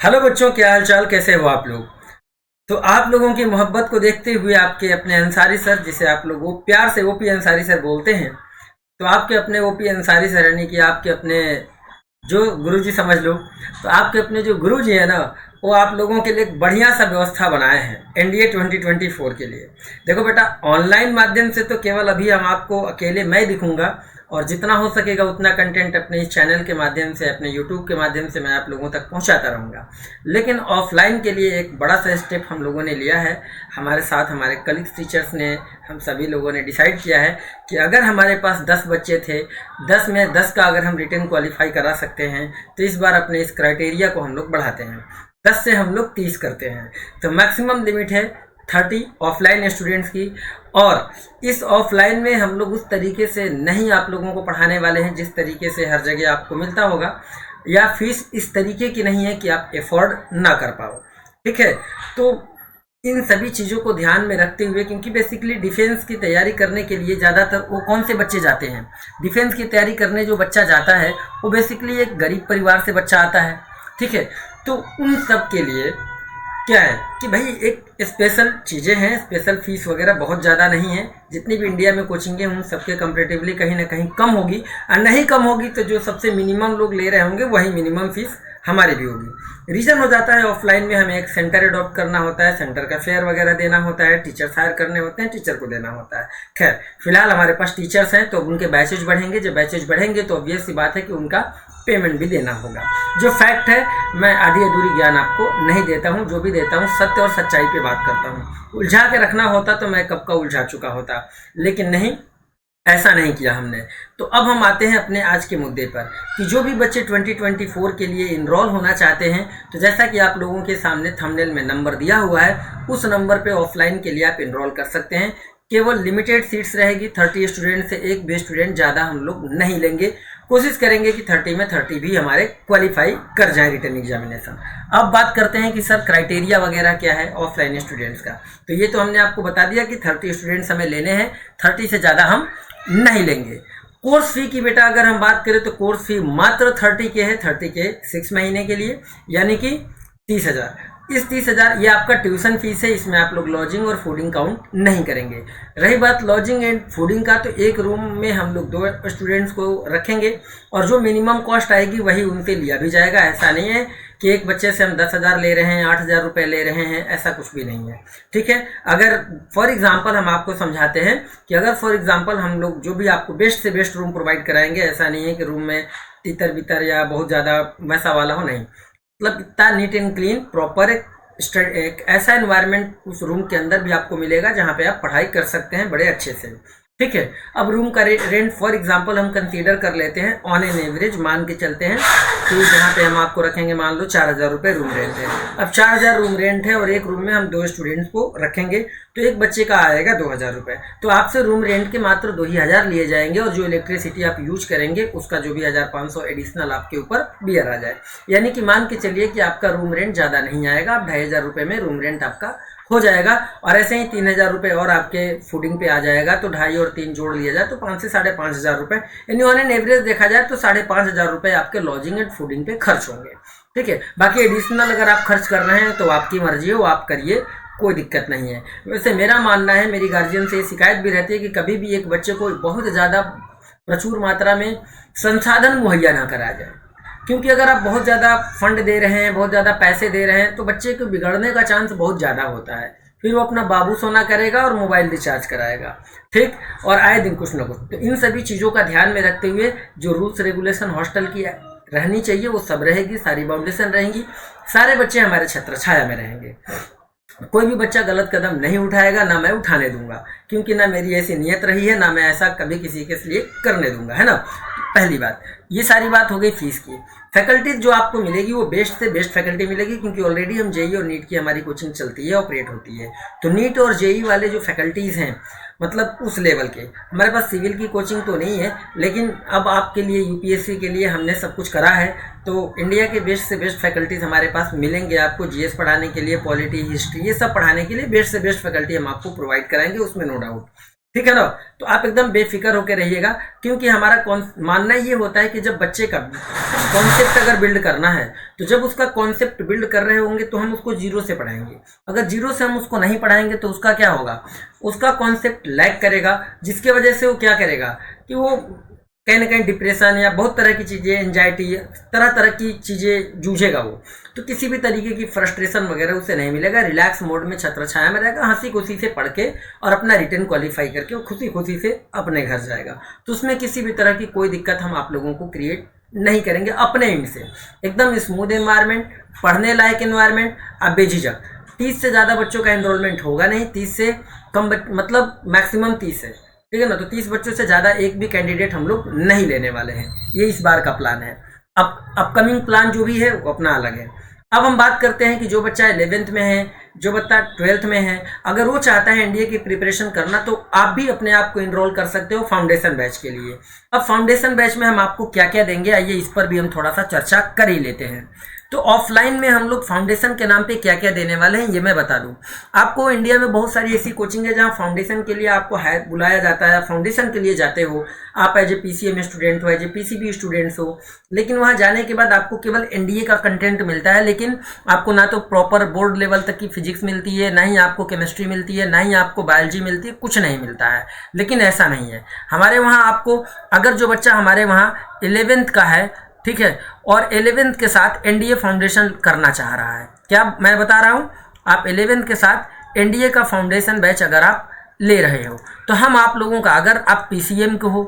Hello बच्चों, क्या हाल चाल, कैसे हो आप लोग। तो आप लोगों की मोहब्बत को देखते हुए आपके अपने अंसारी सर, जिसे आप लोग वो प्यार से ओपी अंसारी सर बोलते हैं, तो आपके अपने ओपी अंसारी सर यानी कि आपके अपने जो गुरुजी समझ लो, तो आपके अपने जो गुरुजी है ना, वो आप लोगों के लिए एक बढ़िया सा व्यवस्था बनाए हैं एनडीए 2024 के लिए। देखो बेटा, ऑनलाइन माध्यम से तो केवल अभी हम आपको अकेले मैं दिखूंगा, और जितना हो सकेगा उतना कंटेंट अपने इस चैनल के माध्यम से, अपने यूट्यूब के माध्यम से मैं आप लोगों तक पहुंचाता रहूँगा। लेकिन ऑफलाइन के लिए एक बड़ा सा स्टेप हम लोगों ने लिया है। हमारे साथ हमारे कलीग्स टीचर्स ने, हम सभी लोगों ने डिसाइड किया है कि अगर हमारे पास 10 बच्चे थे, 10 में 10 का अगर हम रिटर्न क्वालिफाई करा सकते हैं, तो इस बार अपने इस क्राइटेरिया को हम लोग बढ़ाते हैं। 10 से हम लोग 30 करते हैं। तो मैक्सिमम लिमिट है 30 ऑफलाइन स्टूडेंट्स की। और इस ऑफलाइन में हम लोग उस तरीके से नहीं आप लोगों को पढ़ाने वाले हैं जिस तरीके से हर जगह आपको मिलता होगा, या फीस इस तरीके की नहीं है कि आप एफोर्ड ना कर पाओ। ठीक है, तो इन सभी चीज़ों को ध्यान में रखते हुए, क्योंकि बेसिकली डिफेंस की तैयारी करने के लिए ज़्यादातर वो कौन से बच्चे जाते हैं, डिफेंस की तैयारी करने जो बच्चा जाता है वो बेसिकली एक गरीब परिवार से बच्चा आता है। ठीक है, तो उन सब के लिए क्या है कि भाई एक स्पेशल चीज़ें हैं, स्पेशल फीस वगैरह बहुत ज़्यादा नहीं है। जितनी भी इंडिया में कोचिंगें उन सबके कंपेरेटिवली कहीं ना कहीं कम होगी, और नहीं कम होगी तो जो सबसे मिनिमम लोग ले रहे होंगे वही मिनिमम फीस हमारी भी होगी। रीज़न हो जाता है ऑफलाइन में हमें एक सेंटर अडॉप्ट करना होता है, सेंटर का फेयर वगैरह देना होता है, टीचर्स हायर करने होते हैं, टीचर को देना होता है। खैर, फिलहाल हमारे पास टीचर्स हैं तो उनके बैचेज बढ़ेंगे। जब बैचेज बढ़ेंगे तो ऑब्वियस सी बात है कि उनका पेमेंट भी देना होगा। जो फैक्ट है, मैं आधी अधूरी ज्ञान आपको नहीं देता हूँ, जो भी देता हूँ सत्य और सच्चाई पे बात करता हूँ। उलझा के रखना होता तो मैं कब का उलझा चुका होता, लेकिन नहीं, ऐसा नहीं किया हमने। तो अब हम आते हैं अपने आज के मुद्दे पर कि जो भी बच्चे 2024 के लिए इनरोल होना चाहते हैं, तो जैसा कि आप लोगों के सामने थंबनेल में नंबर दिया हुआ है, उस नंबर पे ऑफलाइन के लिए आप इनरोल कर सकते हैं। केवल लिमिटेड सीट्स रहेगी, 30 स्टूडेंट से एक भी स्टूडेंट ज़्यादा हम लोग नहीं लेंगे। कोशिश करेंगे कि 30 में 30 भी हमारे क्वालिफाई कर जाए रिटर्न एग्जामिनेशन। अब बात करते हैं कि सर क्राइटेरिया वगैरह क्या है ऑफलाइन स्टूडेंट्स का। तो ये तो हमने आपको बता दिया कि 30 स्टूडेंट्स हमें लेने हैं, 30 से ज़्यादा हम नहीं लेंगे। कोर्स फी की बेटा अगर हम बात करें तो कोर्स फी मात्र 30 के है, 30 के 6 महीने के लिए, यानी कि 30,000। इस 30,000 ये आपका ट्यूशन फीस है, इसमें आप लोग लॉजिंग और फूडिंग काउंट नहीं करेंगे। रही बात लॉजिंग एंड फूडिंग का, तो एक रूम में हम लोग 2 स्टूडेंट्स को रखेंगे और जो मिनिमम कॉस्ट आएगी वही उनसे लिया भी जाएगा। ऐसा नहीं है कि एक बच्चे से हम 10,000 ले रहे हैं, 8,000 रुपये ले रहे हैं, ऐसा कुछ भी नहीं है। ठीक है, अगर फॉर एग्जांपल हम आपको समझाते हैं कि अगर फॉर एग्जांपल हम लोग जो भी आपको बेस्ट से बेस्ट रूम प्रोवाइड कराएंगे, ऐसा नहीं है कि रूम में तितर बितर या बहुत ज़्यादा वैसा वाला हो, नहीं, मतलब इतना नीट एंड क्लीन प्रॉपर एक ऐसा एनवायरनमेंट उस रूम के अंदर भी आपको मिलेगा जहाँ पे आप पढ़ाई कर सकते हैं बड़े अच्छे से। ठीक है, अब रूम का रेंट फॉर एग्जांपल हम कंसीडर कर लेते हैं, ऑन एन एवरेज मान के चलते हैं कि जहाँ पे हम आपको रखेंगे, मान लो 4,000 रुपये रूम रेंट है। अब 4,000 रूम रेंट है और एक रूम में हम 2 स्टूडेंट्स को रखेंगे, तो एक बच्चे का आएगा 2,000 रुपये। तो आपसे रूम रेंट के मात्र 2,000 लिए जाएंगे, और जो इलेक्ट्रिसिटी आप यूज करेंगे उसका जो भी 1,500 एडिशनल आपके ऊपर बियर आ जाए। यानी कि मान के चलिए कि आपका रूम रेंट ज़्यादा नहीं आएगा, आप 2,500 रुपये में रूम रेंट आपका हो जाएगा। और ऐसे ही 3,000 रुपये और आपके फूडिंग पे आ जाएगा, तो 2.5 और 3 जोड़ लिया जाए तो 5 से 5,500 रुपये, यानी ऑन एन एवरेज देखा जाए तो 5,500 रुपये आपके लॉजिंग एंड फूडिंग पे खर्च होंगे। ठीक है, बाकी एडिशनल अगर आप खर्च कर रहे हैं तो आपकी मर्जी है, वो आप करिए, कोई दिक्कत नहीं है। वैसे मेरा मानना है, मेरी गार्जियन से शिकायत भी रहती है कि कभी भी एक बच्चे को बहुत ज़्यादा प्रचुर मात्रा में संसाधन मुहैया ना कराया जाए, क्योंकि अगर आप बहुत ज़्यादा फंड दे रहे हैं, बहुत ज़्यादा पैसे दे रहे हैं, तो बच्चे को बिगड़ने का चांस बहुत ज़्यादा होता है। फिर वो अपना बाबू सोना करेगा और मोबाइल रिचार्ज कराएगा, ठीक, और आए दिन कुछ ना कुछ। तो इन सभी चीज़ों का ध्यान में रखते हुए जो रूल्स रेगुलेशन हॉस्टल की रहनी चाहिए वो सब रहेगी, सारी बाउंडेशन रहेंगी, सारे बच्चे हमारे छत्र छाया में रहेंगे। कोई भी बच्चा गलत कदम नहीं उठाएगा, ना मैं उठाने दूंगा, क्योंकि ना मेरी ऐसी नीयत रही है, ना मैं ऐसा कभी किसी के लिए करने दूंगा, है ना। पहली बात, ये सारी बात हो गई फीस की। फैकल्टी जो आपको मिलेगी वो बेस्ट से बेस्ट फैकल्टी मिलेगी, क्योंकि ऑलरेडी हम जेई और नीट की हमारी कोचिंग चलती है, ऑपरेट होती है। तो नीट और जेई वाले जो फैकल्टीज़ हैं, मतलब उस लेवल के, हमारे पास सिविल की कोचिंग तो नहीं है, लेकिन अब आपके लिए यूपीएससी के लिए हमने सब कुछ करा है। तो इंडिया के बेस्ट से बेस्ट फैकल्टीज़ हमारे पास मिलेंगे आपको, जीएस पढ़ाने के लिए, पॉलिटी, हिस्ट्री, ये सब पढ़ाने के लिए बेस्ट से बेस्ट फैकल्टी हम आपको प्रोवाइड कराएंगे, उसमें नो डाउट। ठीक है ना। तो आप एकदम बेफिक्र होकर रहिएगा, क्योंकि हमारा मानना ये होता है कि जब बच्चे का कॉन्सेप्ट अगर बिल्ड करना है, तो जब उसका कॉन्सेप्ट बिल्ड कर रहे होंगे तो हम उसको जीरो से पढ़ाएंगे। अगर जीरो से हम उसको नहीं पढ़ाएंगे तो उसका क्या होगा, उसका कॉन्सेप्ट लैग करेगा, जिसकी वजह से वो क्या करेगा कि वो कहीं ना कहीं डिप्रेशन या बहुत तरह की चीज़ें, एंजाइटी, तरह तरह की चीज़ें जूझेगा वो। तो किसी भी तरीके की फ्रस्ट्रेशन वगैरह उसे नहीं मिलेगा, रिलैक्स मोड में छत्र छाया में रहेगा, हंसी खुशी से पढ़ के और अपना रिटर्न क्वालिफाई करके वो खुशी खुशी से अपने घर जाएगा। तो उसमें किसी भी तरह की कोई दिक्कत हम आप लोगों को क्रिएट नहीं करेंगे अपने एंड से। एकदम स्मूथ एनवायरनमेंट, पढ़ने लायक एनवायरनमेंट, आप बेझिझक। 30 से ज़्यादा बच्चों का एनरोलमेंट होगा नहीं, 30 से कम मतलब मैक्सिमम 30 है, ठीक है ना। तो 30 बच्चों से ज़्यादा एक भी कैंडिडेट हम लोग नहीं लेने वाले हैं, ये इस बार का प्लान है। अब अपकमिंग प्लान जो भी है वो अपना अलग है। अब हम बात करते हैं कि जो बच्चा 11th में है, जो बच्चा 12th में है, अगर वो चाहता है एनडीए की प्रिपरेशन करना, तो आप भी अपने आप को इनरोल कर सकते हो फाउंडेशन बैच के लिए। अब फाउंडेशन बैच में हम आपको क्या क्या देंगे, आइए इस पर भी हम थोड़ा सा चर्चा कर ही लेते हैं। तो ऑफलाइन में हम लोग फाउंडेशन के नाम पे क्या क्या देने वाले हैं ये मैं बता दूं आपको। इंडिया में बहुत सारी ऐसी कोचिंग है जहां फाउंडेशन के लिए आपको बुलाया जाता है, फाउंडेशन के लिए जाते हो आप एज ए पीसीएम स्टूडेंट हो, एज ए पीसीबी स्टूडेंट्स हो, लेकिन वहां जाने के बाद आपको केवल एनडीए का कंटेंट मिलता है, लेकिन आपको ना तो प्रॉपर बोर्ड लेवल तक की फिजिक्स मिलती है, ना ही आपको केमिस्ट्री मिलती है, ना ही आपको बायोलॉजी मिलती है, कुछ नहीं मिलता है। लेकिन ऐसा नहीं है हमारे वहाँ। आपको अगर जो बच्चा हमारे वहाँ 11th का है, ठीक है, और 11th के साथ एनडीए फाउंडेशन करना चाह रहा है, क्या मैं बता रहा हूँ, आप 11th के साथ एनडीए का फाउंडेशन बैच अगर आप ले रहे हो, तो हम आप लोगों का, अगर आप पीसीएम के हो,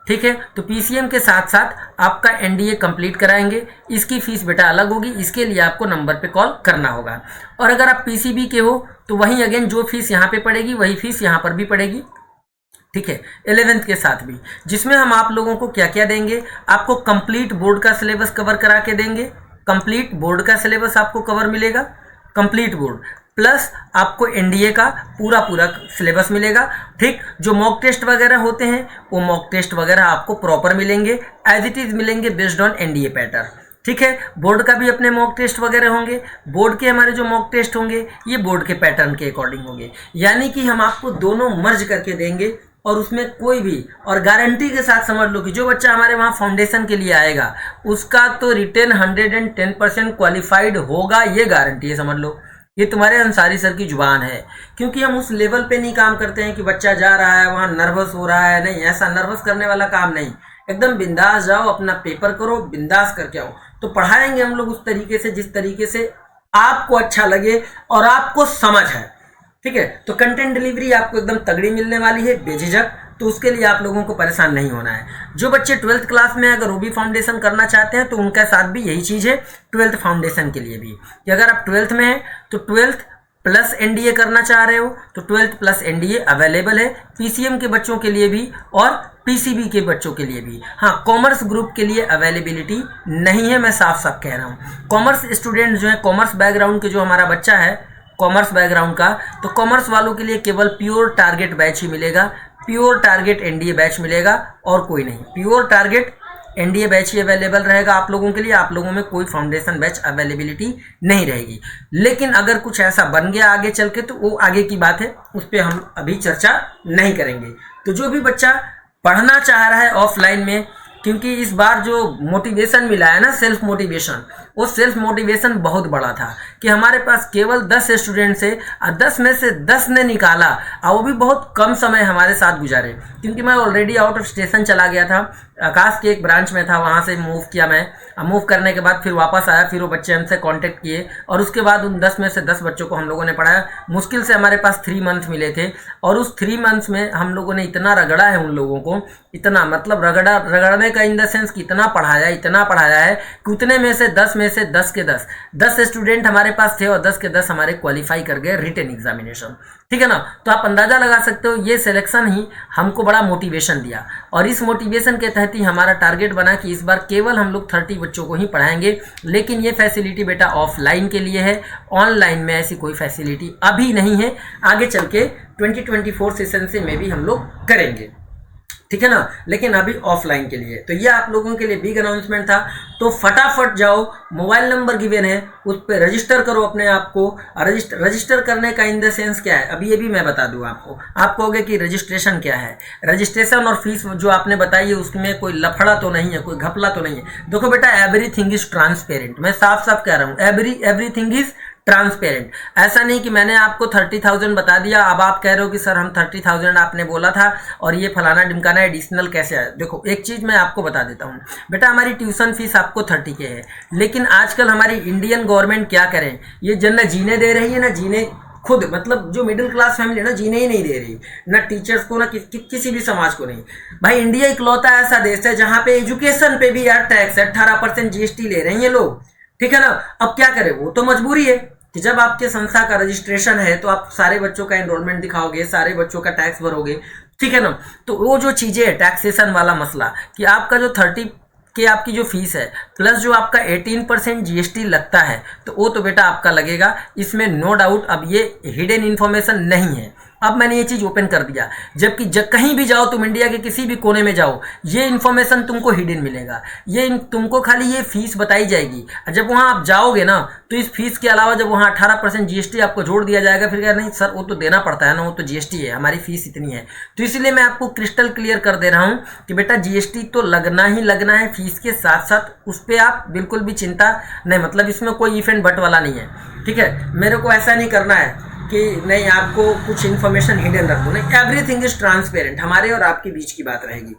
ठीक है, तो पीसीएम के साथ साथ आपका एनडीए कंप्लीट कराएंगे। इसकी फीस बेटा अलग होगी, इसके लिए आपको नंबर पे कॉल करना होगा। और अगर आप पीसीबी के हो तो वहीं अगेन जो फीस यहाँ पे पड़ेगी वही फीस यहाँ पर भी पड़ेगी, ठीक है, 11th के साथ भी। जिसमें हम आप लोगों को क्या क्या देंगे, आपको कंप्लीट बोर्ड का सिलेबस कवर करा के देंगे। कंप्लीट बोर्ड का सिलेबस आपको कवर मिलेगा, कंप्लीट बोर्ड, प्लस आपको एनडीए का पूरा पूरा सिलेबस मिलेगा। ठीक, जो मॉक टेस्ट वगैरह होते हैं वो मॉक टेस्ट वगैरह आपको प्रॉपर मिलेंगे, एज इट इज मिलेंगे बेस्ड ऑन एनडीए पैटर्न। ठीक है, बोर्ड का भी अपने मॉक टेस्ट वगैरह होंगे, बोर्ड के हमारे जो मॉक टेस्ट होंगे ये बोर्ड के पैटर्न के अकॉर्डिंग होंगे, यानी कि हम आपको दोनों मर्ज करके देंगे। और उसमें कोई भी, और गारंटी के साथ समझ लो कि जो बच्चा हमारे वहाँ फाउंडेशन के लिए आएगा उसका तो रिटेन 110% क्वालिफाइड होगा, ये गारंटी है, समझ लो। ये तुम्हारे अंसारी सर की जुबान है, क्योंकि हम उस लेवल पे नहीं काम करते हैं कि बच्चा जा रहा है वहाँ नर्वस हो रहा है, नहीं, ऐसा नर्वस करने वाला काम नहीं। एकदम बिंदास जाओ, अपना पेपर करो, बिंदास करके आओ। तो पढ़ाएंगे हम लोग उस तरीके से जिस तरीके से आपको अच्छा लगे और आपको समझ है, ठीक है। तो कंटेंट डिलीवरी आपको एकदम तगड़ी मिलने वाली है, बेझिझक। तो उसके लिए आप लोगों को परेशान नहीं होना है। जो बच्चे 12th क्लास में अगर ओबी फाउंडेशन करना चाहते हैं तो उनके साथ भी यही चीज़ है, 12th फाउंडेशन के लिए भी, कि अगर आप 12th में हैं तो 12th प्लस एनडीए करना चाह रहे हो तो 12th प्लस एनडीए अवेलेबल है पीसीएम के बच्चों के लिए भी और पीसीबी के बच्चों के लिए भी। हाँ, कॉमर्स ग्रुप के लिए अवेलेबिलिटी नहीं है, मैं साफ साफ कह रहा हूँ। कॉमर्स स्टूडेंट जो है, कॉमर्स बैकग्राउंड के जो हमारा बच्चा है कॉमर्स बैकग्राउंड का, तो कॉमर्स वालों के लिए केवल प्योर टारगेट बैच ही मिलेगा, प्योर टारगेट एनडीए बैच मिलेगा और कोई नहीं। प्योर टारगेट एनडीए बैच ही अवेलेबल रहेगा आप लोगों के लिए, आप लोगों में कोई फाउंडेशन बैच अवेलेबिलिटी नहीं रहेगी। लेकिन अगर कुछ ऐसा बन गया आगे चल के तो वो आगे की बात है, उस पर हम अभी चर्चा नहीं करेंगे। तो जो भी बच्चा पढ़ना चाह रहा है ऑफलाइन में, क्योंकि इस बार जो मोटिवेशन मिला है ना, सेल्फ मोटिवेशन, वो सेल्फ मोटिवेशन बहुत बड़ा था कि हमारे पास केवल 10 स्टूडेंट से 10 में से 10 ने निकाला, और वो भी बहुत कम समय हमारे साथ गुजारे। क्योंकि मैं ऑलरेडी आउट ऑफ स्टेशन चला गया था, आकाश के एक ब्रांच में था, वहाँ से मूव किया मैं। मूव करने के बाद फिर वापस आया, फिर वो बच्चे हमसे कांटेक्ट किए और उसके बाद उन 10 में से 10 बच्चों को हम लोगों ने पढ़ाया। मुश्किल से हमारे पास 3 मंथ मिले थे और उस 3 मंथ्स में हम लोगों ने इतना रगड़ा है उन लोगों को, इतना मतलब रगड़ने का इन द सेंस कि इतना पढ़ाया है कि उतने में से 10 में से 10 के 10 स्टूडेंट हमारे पास थे और 10 के 10 हमारे क्वालिफाई कर गए रिटन एग्जामिनेशन, ठीक है ना। तो आप अंदाजा लगा सकते हो ये सिलेक्शन ही हमको बड़ा मोटिवेशन दिया, और इस मोटिवेशन के तहत ही हमारा टारगेट बना कि इस बार केवल हम लोग 30 बच्चों को ही पढ़ाएंगे। लेकिन ये फैसिलिटी बेटा ऑफलाइन के लिए है, ऑनलाइन में ऐसी कोई फैसिलिटी अभी नहीं है, आगे चल के 2024 सेशन से में भी हम लोग करेंगे, ठीक है ना। लेकिन अभी ऑफलाइन के लिए, तो ये आप लोगों के लिए बिग अनाउंसमेंट था। तो फटाफट जाओ, मोबाइल नंबर गिवन है उस पर रजिस्टर करो अपने आप को। रजिस्टर करने का इन द सेंस क्या है, अभी ये भी मैं बता दूं आपको। आप कहोगे कि रजिस्ट्रेशन क्या है। रजिस्ट्रेशन और फीस जो आपने बताई है उसमें कोई लफड़ा तो नहीं है, कोई घपला तो नहीं है। देखो बेटा, एवरीथिंग इज ट्रांसपेरेंट, मैं साफ साफ कह रहा हूँ, एवरीथिंग इज ट्रांसपेरेंट। ऐसा नहीं कि मैंने आपको 30,000 बता दिया, अब आप कह रहे हो कि सर हम 30,000 आपने बोला था और ये फलाना ढिमकाना एडिशनल कैसे आया। देखो एक चीज़ मैं आपको बता देता हूँ बेटा, हमारी ट्यूशन फीस आपको 30 के है, लेकिन आजकल हमारी इंडियन गवर्नमेंट क्या करें, ये जन ना जीने दे रही है ना जीने खुद, मतलब जो मिडिल क्लास फैमिली है ना, जीने ही नहीं दे रही, ना टीचर्स को ना किसी भी समाज को नहीं। भाई इंडिया इकलौता ऐसा देश है जहाँ पे एजुकेशन पे भी यार टैक्स है, 18% GST ले रहे हैं ये लोग, ठीक है ना। अब क्या करें, वो तो मजबूरी है कि जब आपके संस्था का रजिस्ट्रेशन है तो आप सारे बच्चों का एनरोलमेंट दिखाओगे, सारे बच्चों का टैक्स भरोगे, ठीक है ना। तो वो जो चीज़ें है टैक्सेशन वाला मसला, कि आपका जो 30 कि आपकी जो फीस है प्लस जो आपका 18% GST लगता है, तो वो तो बेटा आपका लगेगा, इसमें नो डाउट। अब ये हिडन इन्फॉर्मेशन नहीं है, अब मैंने ये चीज़ ओपन कर दिया। जबकि कहीं भी जाओ तुम, इंडिया के किसी भी कोने में जाओ, ये इन्फॉर्मेशन तुमको हिडन मिलेगा, ये तुमको खाली ये फीस बताई जाएगी। जब वहाँ आप जाओगे ना, तो इस फीस के अलावा जब वहाँ 18% GST आपको जोड़ दिया जाएगा, फिर क्या, नहीं सर वो तो देना पड़ता है ना, वो तो GST है, हमारी फीस इतनी है। तो इसलिए मैं आपको क्रिस्टल क्लियर कर दे रहा हूँ कि बेटा GST तो लगना ही लगना है फीस के साथ साथ, उस पर आप बिल्कुल भी चिंता नहीं, मतलब इसमें कोई इफ एंड बट वाला नहीं है, ठीक है। मेरे को ऐसा नहीं करना है कि नहीं आपको कुछ इन्फॉर्मेशन हिडन रख दो, नहीं, एवरीथिंग इज ट्रांसपेरेंट, हमारे और आपके बीच की बात रहेगी,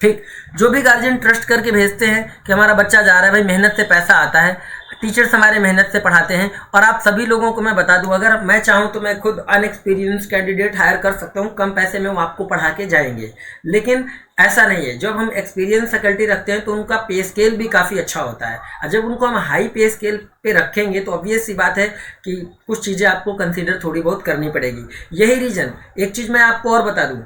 ठीक। जो भी गार्जियन ट्रस्ट करके भेजते हैं कि हमारा बच्चा जा रहा है, भाई मेहनत से पैसा आता है, टीचर्स हमारे मेहनत से पढ़ाते हैं। और आप सभी लोगों को मैं बता दूं, अगर मैं चाहूं तो मैं खुद अनएक्सपीरियंस कैंडिडेट हायर कर सकता हूं, कम पैसे में वो आपको पढ़ा के जाएंगे। लेकिन ऐसा नहीं है, जब हम एक्सपीरियंस फैकल्टी रखते हैं तो उनका पे स्केल भी काफ़ी अच्छा होता है, और जब उनको हम हाई पे स्केल पे रखेंगे तो ऑब्वियस सी बात है कि कुछ चीज़ें आपको कंसिडर थोड़ी बहुत करनी पड़ेगी। यही रीज़न, एक चीज़ मैं आपको और बता दूँ,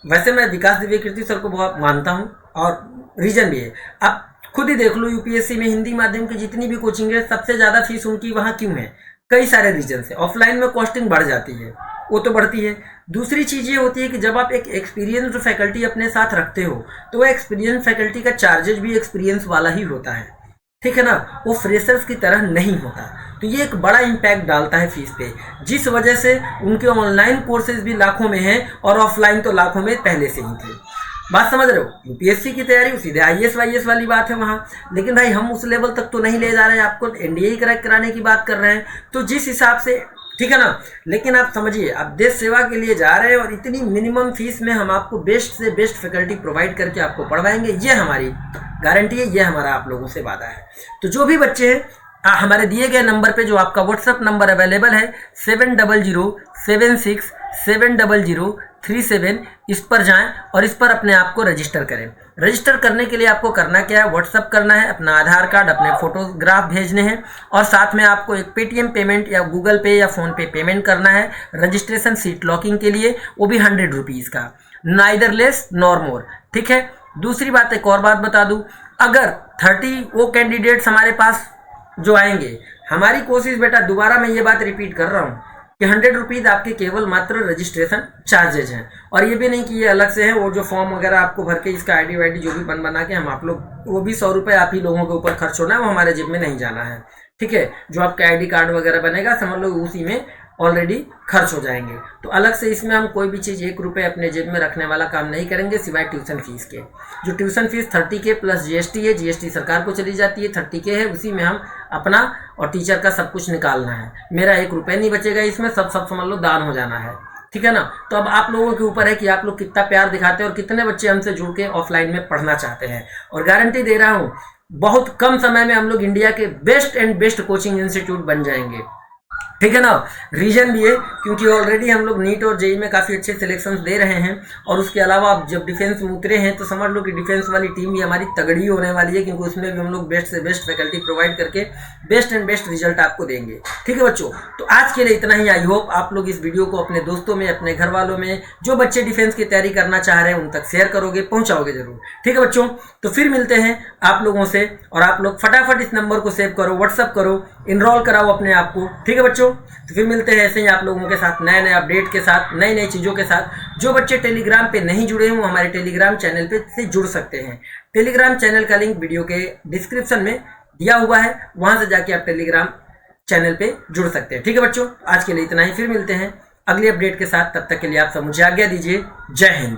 वैसे मैं विकास दिव्यकीर्ति सर को बहुत मानता हूँ और रीज़न भी है। आप खुद ही देख लो, यूपीएससी में हिंदी माध्यम की जितनी भी कोचिंग है, सबसे ज़्यादा फीस उनकी वहाँ क्यों है, कई सारे रीजन से। ऑफलाइन में कॉस्टिंग बढ़ जाती है, वो तो बढ़ती है। दूसरी चीज़ ये होती है कि जब आप एक एक्सपीरियंस्ड फैकल्टी अपने साथ रखते हो, तो वो एक्सपीरियंस फैकल्टी का चार्जेज भी एक्सपीरियंस वाला ही होता है, ठीक है ना, वो फ्रेशर्स की तरह नहीं होता। तो ये एक बड़ा इम्पैक्ट डालता है फीस पे, जिस वजह से उनके ऑनलाइन कोर्सेज भी लाखों में हैं और ऑफलाइन तो लाखों में पहले से ही थे। बात समझ रहे हो, यूपीएससी की तैयारी सीधे IAS वाईएस वाली बात है वहाँ, लेकिन भाई हम उस लेवल तक तो नहीं ले जा रहे हैं, आपको NDA ही क्रैक कराने की बात कर रहे हैं, तो जिस हिसाब से, ठीक है ना। लेकिन आप समझिए, आप देश सेवा के लिए जा रहे हैं और इतनी मिनिमम फीस में हम आपको बेस्ट से बेस्ट फैकल्टी प्रोवाइड करके आपको पढ़वाएंगे, ये हमारी गारंटी है, ये हमारा आप लोगों से वादा है। तो जो भी बच्चे हैं, हमारे दिए गए नंबर पे जो आपका व्हाट्सअप नंबर अवेलेबल है 7007670037, इस पर जाएं और इस पर अपने आप को रजिस्टर करें। रजिस्टर करने के लिए आपको करना क्या है, व्हाट्सअप करना है, अपना आधार कार्ड, अपने फोटोग्राफ भेजने हैं और साथ में आपको एक पेटीएम पेमेंट या गूगल पे या फ़ोन पे पेमेंट करना है रजिस्ट्रेशन सीट लॉकिंग के लिए, वो भी 100 रुपीज़ का, नाइदर लेस नॉर मोर, ठीक है। दूसरी बात, एक और बात बता दूँ, अगर 30 वो कैंडिडेट्स हमारे पास जो आएंगे, हमारी कोशिश बेटा, दोबारा मैं ये बात रिपीट कर रहा हूँ कि 100 रुपीज़ आपके केवल मात्र रजिस्ट्रेशन चार्जेज हैं, और ये भी नहीं कि ये अलग से है, वो जो फॉर्म वगैरह आपको भर के इसका ID वाईडी जो भी बना के हम आप लोग, वो भी 100 रुपये आप ही लोगों के ऊपर खर्च होना है, वो हमारे जेब में नहीं जाना है, ठीक है। जो आपका ID कार्ड वगैरह बनेगा, समझ लो उसी में ऑलरेडी खर्च हो जाएंगे। तो अलग से इसमें हम कोई भी चीज़ 1 रुपये अपने जेब में रखने वाला काम नहीं करेंगे, सिवाय ट्यूशन फीस के। जो tuition fees 30K plus GST है, GST सरकार को चली जाती है, 30K है, उसी में हम अपना और टीचर का सब कुछ निकालना है। मेरा 1 रुपये नहीं बचेगा इसमें, सब समझ लो दान हो जाना है, ठीक है ना। तो अब आप लोगों के ऊपर है कि आप लोग कितना प्यार दिखाते हैं और कितने बच्चे हमसे जुड़ के ऑफलाइन में पढ़ना चाहते हैं। और गारंटी दे रहा हूँ, बहुत कम समय में हम लोग इंडिया के best and best coaching institute बन जाएंगे, ठीक है ना। रीजन भी है क्योंकि ऑलरेडी हम लोग नीट और जेई में काफ़ी अच्छे सिलेक्शंस दे रहे हैं, और उसके अलावा अब जब डिफेंस में उतरे हैं तो समझ लो कि डिफेंस वाली टीम भी हमारी तगड़ी होने वाली है, क्योंकि उसमें भी हम लोग बेस्ट से बेस्ट फैकल्टी प्रोवाइड करके बेस्ट एंड बेस्ट रिजल्ट आपको देंगे, ठीक है बच्चों। तो आज के लिए इतना ही। आई होप आप लोग इस वीडियो को अपने दोस्तों में, अपने घर वालों में, जो बच्चे डिफेंस की तैयारी करना चाह रहे हैं उन तक शेयर करोगे, पहुँचाओगे जरूर, ठीक है बच्चों। तो फिर मिलते हैं आप लोगों से, और आप लोग फटाफट इस नंबर को सेव करो, व्हाट्सअप करो, इनरोल कराओ अपने आप को। ठीक है बच्चों, तो फिर मिलते हैं ऐसे ही आप लोगों के साथ नए नए अपडेट के साथ, नई नई चीज़ों के साथ। जो बच्चे टेलीग्राम पे नहीं जुड़े हैं वो हमारे टेलीग्राम चैनल पे से जुड़ सकते हैं। टेलीग्राम चैनल का लिंक वीडियो के डिस्क्रिप्शन में दिया हुआ है, वहां से जाके आप टेलीग्राम चैनल पे जुड़ सकते हैं। ठीक है बच्चों, आज के लिए इतना ही, फिर मिलते हैं अगली अपडेट के साथ। तब तक के लिए आप सब मुझे आज्ञा दीजिए। जय हिंद।